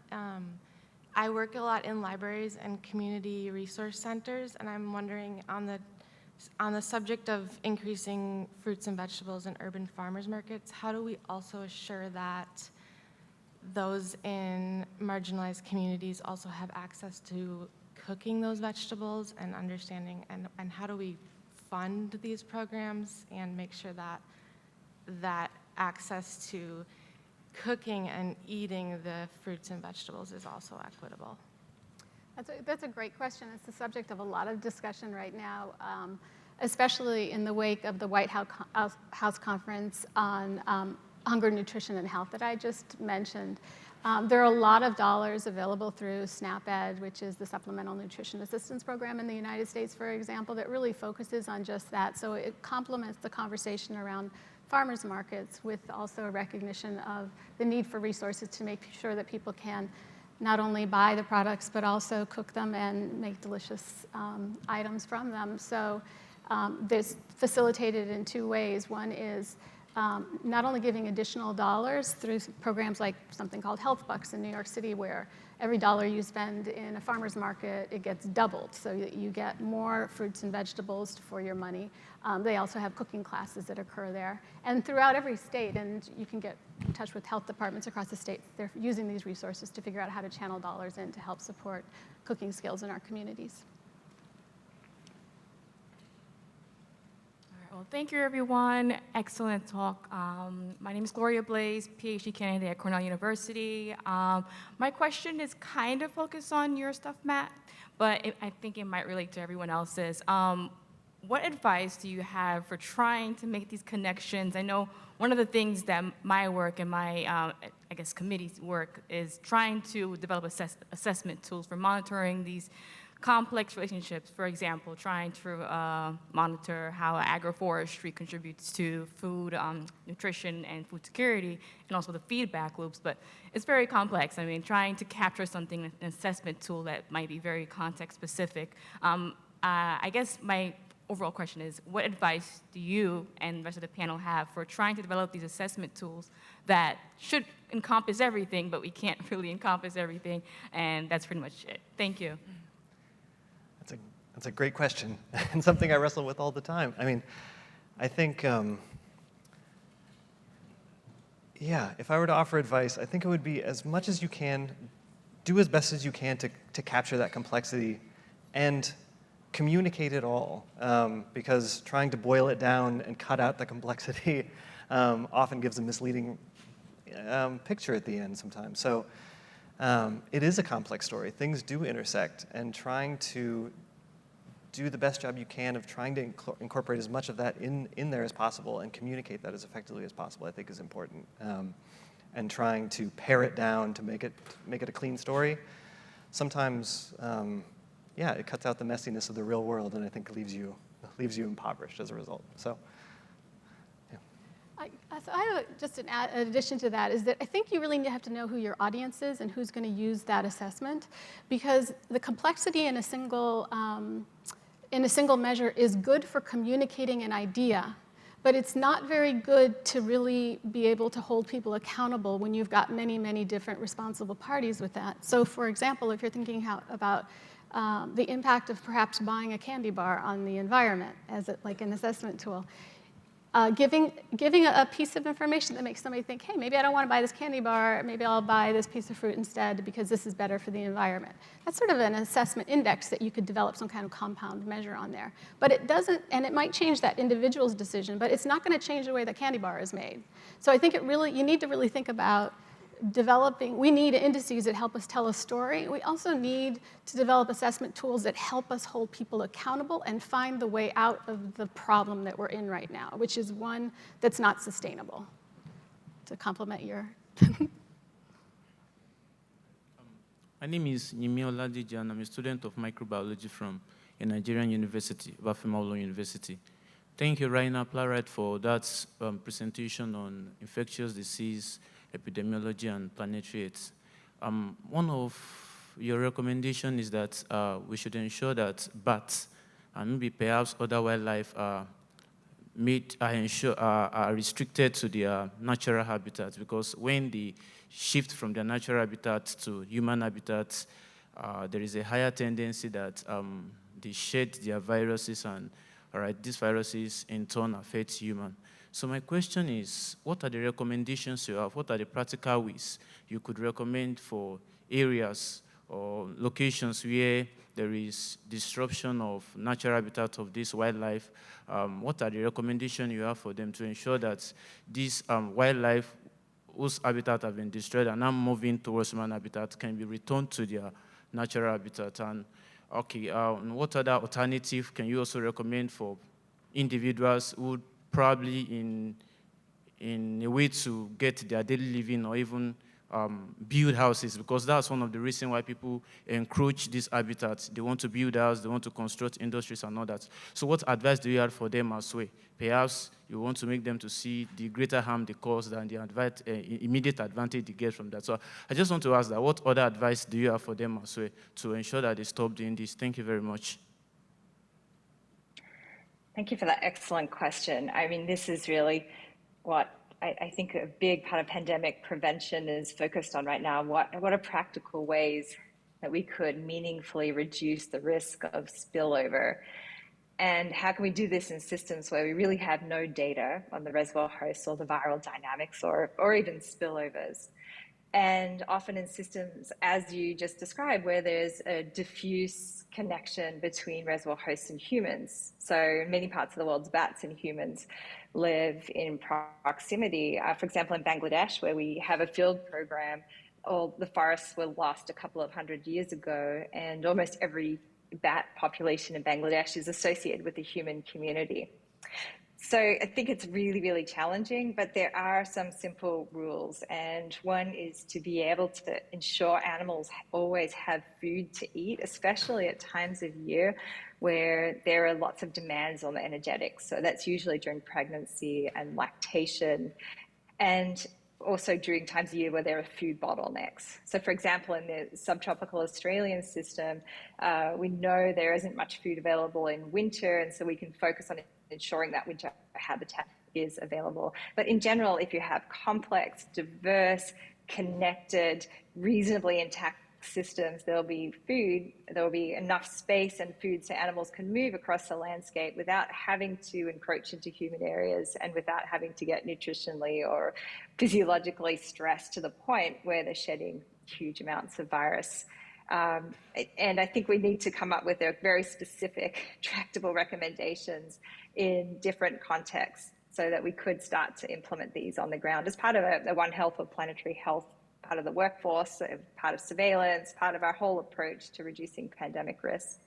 [SPEAKER 10] I work a lot in libraries and community resource centers, and I'm wondering on the subject of increasing fruits and vegetables in urban farmers markets, how do we also assure that those in marginalized communities also have access to cooking those vegetables and understanding, and how do we fund these programs and make sure that access to cooking and eating the fruits and vegetables is also equitable?
[SPEAKER 6] That's a great question. It's the subject of a lot of discussion right now, especially in the wake of the White House Conference on Hunger, Nutrition, and Health that I just mentioned. There are a lot of dollars available through SNAP-Ed, which is the Supplemental Nutrition Assistance Program in the United States, for example, that really focuses on just that. So it complements the conversation around farmers markets with also a recognition of the need for resources to make sure that people can not only buy the products, but also cook them and make delicious items from them. So this facilitated in two ways. One is not only giving additional dollars through programs like something called Health Bucks in New York City, where every dollar you spend in a farmer's market, it gets doubled. So you get more fruits and vegetables for your money. They also have cooking classes that occur there. And throughout every state, and you can get in touch with health departments across the state, they're using these resources to figure out how to channel dollars in to help support cooking skills in our communities.
[SPEAKER 11] Well, thank you, everyone. Excellent talk. My name is Gloria Blaze, PhD candidate at Cornell University. My question is kind of focused on your stuff, Matt, but I think it might relate to everyone else's. What advice do you have for trying to make these connections? I know one of the things that my work and my, I guess, committee's work is trying to develop assessment tools for monitoring these complex relationships. For example, trying to monitor how agroforestry contributes to food, nutrition, and food security, and also the feedback loops. But it's very complex. I mean, trying to capture something, an assessment tool that might be very context specific. I guess my overall question is, what advice do you and the rest of the panel have for trying to develop these assessment tools that should encompass everything, but we can't really encompass everything? And that's pretty much it. Thank you.
[SPEAKER 4] That's a great question, and something I wrestle with all the time. I mean, I think, yeah, if I were to offer advice, I think it would be as much as you can, do as best as you can to capture that complexity and communicate it all, because trying to boil it down and cut out the complexity often gives a misleading picture at the end sometimes. So it is a complex story. Things do intersect, and trying to do the best job you can of trying to incorporate as much of that in there as possible and communicate that as effectively as possible, I think is important. And trying to pare it down to make it a clean story. Sometimes, yeah, it cuts out the messiness of the real world, and I think leaves you impoverished as a result. So, yeah.
[SPEAKER 6] So I have just an addition to that is that I think you really have to know who your audience is and who's going to use that assessment, because the complexity in a single measure is good for communicating an idea, but it's not very good to really be able to hold people accountable when you've got many, many different responsible parties with that. So for example, if you're thinking about the impact of perhaps buying a candy bar on the environment as like an assessment tool, giving a piece of information that makes somebody think, hey, maybe I don't want to buy this candy bar, maybe I'll buy this piece of fruit instead because this is better for the environment. That's sort of an assessment index that you could develop some kind of compound measure on there. But it doesn't, and it might change that individual's decision, but it's not going to change the way the candy bar is made. So I think you need to really think about developing, we need indices that help us tell a story. We also need to develop assessment tools that help us hold people accountable and find the way out of the problem that we're in right now, which is one that's not sustainable. To complement your...
[SPEAKER 12] My name is Nimi Oladiji, and I'm a student of microbiology from a Nigerian university, Bafemolo University. Thank you, Raina, Plowright, for that presentation on infectious disease, epidemiology, and planetary health. One of your recommendations is that we should ensure that bats and maybe perhaps other wildlife are restricted to their natural habitats, because when they shift from their natural habitat to human habitats, there is a higher tendency that they shed their viruses, and these viruses in turn affect humans. So my question is, what are the recommendations you have? What are the practical ways you could recommend for areas or locations where there is disruption of natural habitat of this wildlife? What are the recommendations you have for them to ensure that this wildlife whose habitat have been destroyed and now moving towards human habitat can be returned to their natural habitat? And what other alternative can you also recommend for individuals who probably in a way to get their daily living or even build houses, because that's one of the reasons why people encroach these habitats. They want to build houses, they want to construct industries and all that. So what advice do you have for them as well? Perhaps you want to make them to see the greater harm they cause than the immediate advantage they get from that. So I just want to ask that, what other advice do you have for them as well to ensure that they stop doing this? Thank you very much.
[SPEAKER 5] Thank you for that excellent question. I mean, this is really what I think a big part of pandemic prevention is focused on right now. What are practical ways that we could meaningfully reduce the risk of spillover? And how can we do this in systems where we really have no data on the reservoir hosts or the viral dynamics or even spillovers? And often in systems, as you just described, where there's a diffuse connection between reservoir hosts and humans. So in many parts of the world, bats and humans live in proximity. For example, in Bangladesh, where we have a field program, all the forests were lost a couple of hundred years ago, and almost every bat population in Bangladesh is associated with the human community. So I think it's really, really challenging, but there are some simple rules. And one is to be able to ensure animals always have food to eat, especially at times of year where there are lots of demands on the energetics. So that's usually during pregnancy and lactation, and also during times of year where there are food bottlenecks. So for example, in the subtropical Australian system, we know there isn't much food available in winter, and so we can focus on ensuring that winter habitat is available. But in general, if you have complex, diverse, connected, reasonably intact systems, there'll be food, there'll be enough space and food so animals can move across the landscape without having to encroach into human areas and without having to get nutritionally or physiologically stressed to the point where they're shedding huge amounts of virus. And I think we need to come up with very specific, tractable recommendations in different contexts so that we could start to implement these on the ground as part of the One Health or planetary health, part of the workforce, part of surveillance, part of our whole approach to reducing pandemic risk.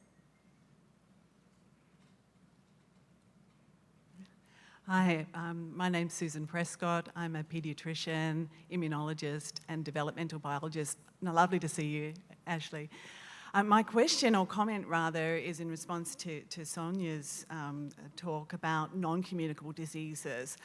[SPEAKER 13] Hi, my name's Susan Prescott. I'm a paediatrician, immunologist, and developmental biologist. Lovely to see you, Ashlee. My question, or comment rather, is in response to Sonia's talk about non-communicable diseases.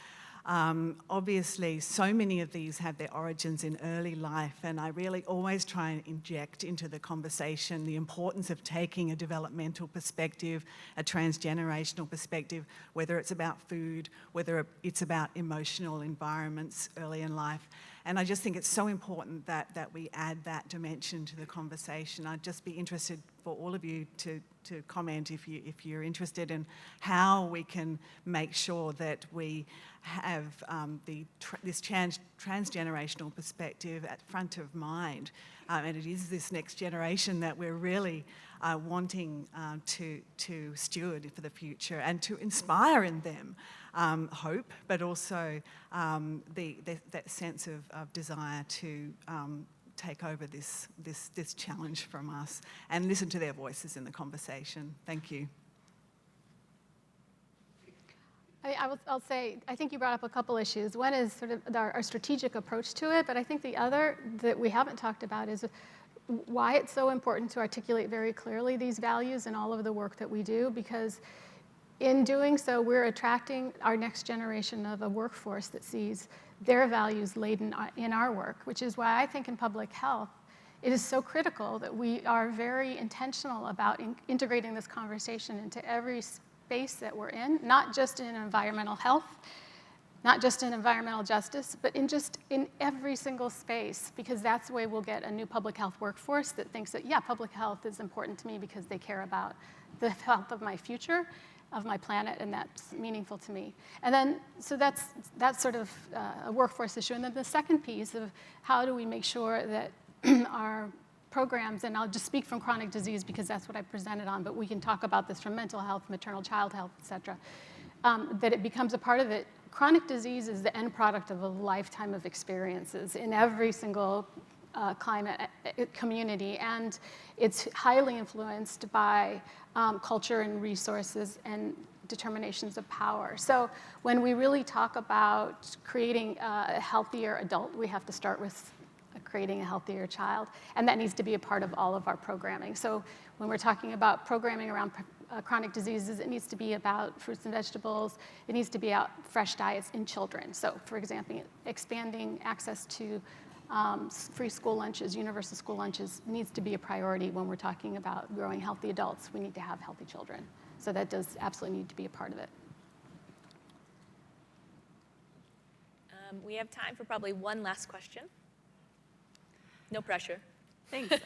[SPEAKER 13] Obviously, so many of these have their origins in early life, and I really always try and inject into the conversation the importance of taking a developmental perspective, a transgenerational perspective, whether it's about food, whether it's about emotional environments early in life. And I just think it's so important that we add that dimension to the conversation. I'd just be interested for all of you to comment if you're interested in how we can make sure that we have this transgenerational perspective at front of mind. And it is this next generation that we're really wanting to steward for the future and to inspire in them hope, but also that sense of desire to take over this challenge from us and listen to their voices in the conversation. Thank you.
[SPEAKER 6] I'll say, I think you brought up a couple issues. One is sort of our strategic approach to it, but I think the other that we haven't talked about is why it's so important to articulate very clearly these values in all of the work that we do, because in doing so, we're attracting our next generation of a workforce that sees their values laden in our work, which is why I think in public health, it is so critical that we are very intentional about integrating this conversation into every space that we're in, not just in environmental health, not just in environmental justice, but in every single space, because that's the way we'll get a new public health workforce that thinks that, yeah, public health is important to me because they care about the health of my future, of my planet, and that's meaningful to me. And then, so that's sort of a workforce issue. And then the second piece of how do we make sure that our programs, and I'll just speak from chronic disease because that's what I presented on, but we can talk about this from mental health, maternal child health, et cetera, that it becomes a part of it. Chronic disease is the end product of a lifetime of experiences in every single climate, community, and it's highly influenced by culture and resources and determinations of power. So when we really talk about creating a healthier adult, we have to start with creating a healthier child, and that needs to be a part of all of our programming. So when we're talking about programming around chronic diseases, it needs to be about fruits and vegetables. It needs to be about fresh diets in children. So for example, expanding access to free school lunches, universal school lunches needs to be a priority when we're talking about growing healthy adults. We need to have healthy children. So that does absolutely need to be a part of it.
[SPEAKER 2] We have time for probably one last question. No pressure.
[SPEAKER 14] Thanks.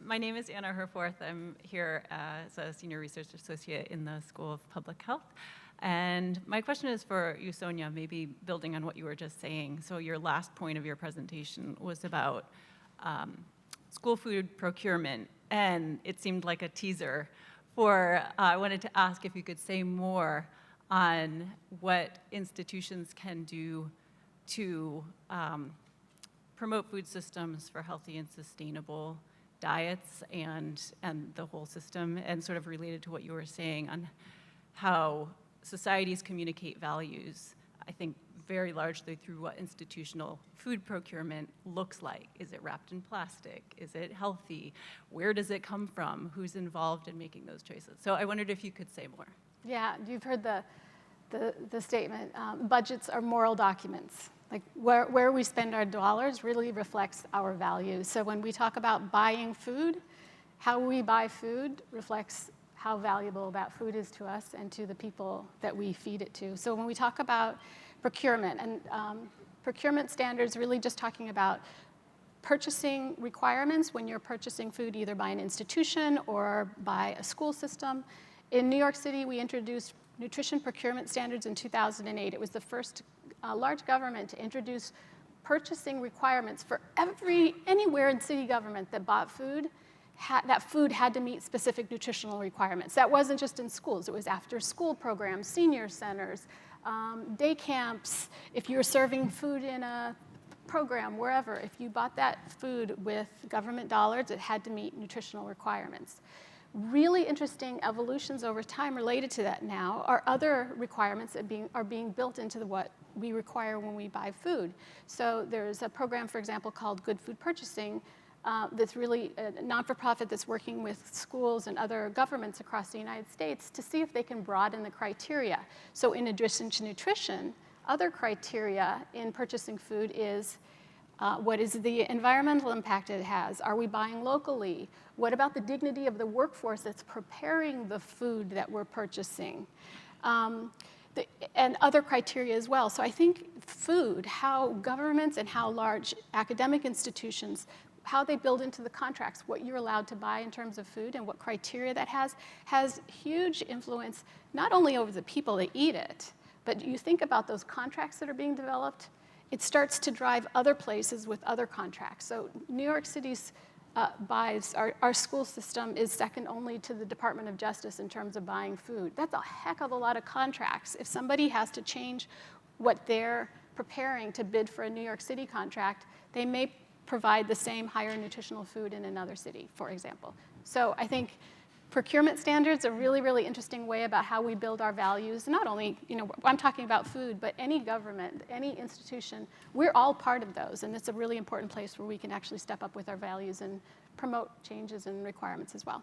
[SPEAKER 14] My name is Anna Herforth. I'm here as a senior research associate in the School of Public Health. And my question is for you, Sonia, maybe building on what you were just saying. So your last point of your presentation was about school food procurement, and it seemed like a teaser for, I wanted to ask if you could say more on what institutions can do to promote food systems for healthy and sustainable diets and the whole system, and sort of related to what you were saying on how societies communicate values, I think very largely through what institutional food procurement looks like. Is it wrapped in plastic? Is it healthy? Where does it come from? Who's involved in making those choices? So I wondered if you could say more.
[SPEAKER 6] Yeah, you've heard the statement, budgets are moral documents. Like where we spend our dollars really reflects our values. So when we talk about buying food, how we buy food reflects how valuable that food is to us and to the people that we feed it to. So when we talk about procurement, and procurement standards really just talking about purchasing requirements when you're purchasing food either by an institution or by a school system. In New York City, we introduced nutrition procurement standards in 2008. It was the first large government to introduce purchasing requirements for anywhere in city government that bought food. That food had to meet specific nutritional requirements. That wasn't just in schools. It was after school programs, senior centers, day camps. If you were serving food in a program, wherever, if you bought that food with government dollars, it had to meet nutritional requirements. Really interesting evolutions over time related to that now are other requirements that are being built into what we require when we buy food. So there's a program, for example, called Good Food Purchasing that's really a non-for-profit that's working with schools and other governments across the United States to see if they can broaden the criteria. So in addition to nutrition, other criteria in purchasing food is what is the environmental impact it has? Are we buying locally? What about the dignity of the workforce that's preparing the food that we're purchasing? And other criteria as well. So I think food, how governments and how large academic institutions, how they build into the contracts what you're allowed to buy in terms of food and what criteria that has huge influence, not only over the people that eat it, but you think about those contracts that are being developed, it starts to drive other places with other contracts. So New York City's buys, our school system is second only to the Department of Justice in terms of buying food. That's a heck of a lot of contracts. If somebody has to change what they're preparing to bid for a New York City contract, they may provide the same higher nutritional food in another city, for example. So I think procurement standards are a really, really interesting way about how we build our values. Not only, I'm talking about food, but any government, any institution, we're all part of those. And it's a really important place where we can actually step up with our values and promote changes and requirements as well.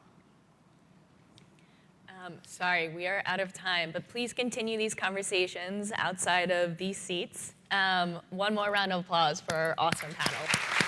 [SPEAKER 2] Sorry, we are out of time, but please continue these conversations outside of these seats. One more round of applause for our awesome panel.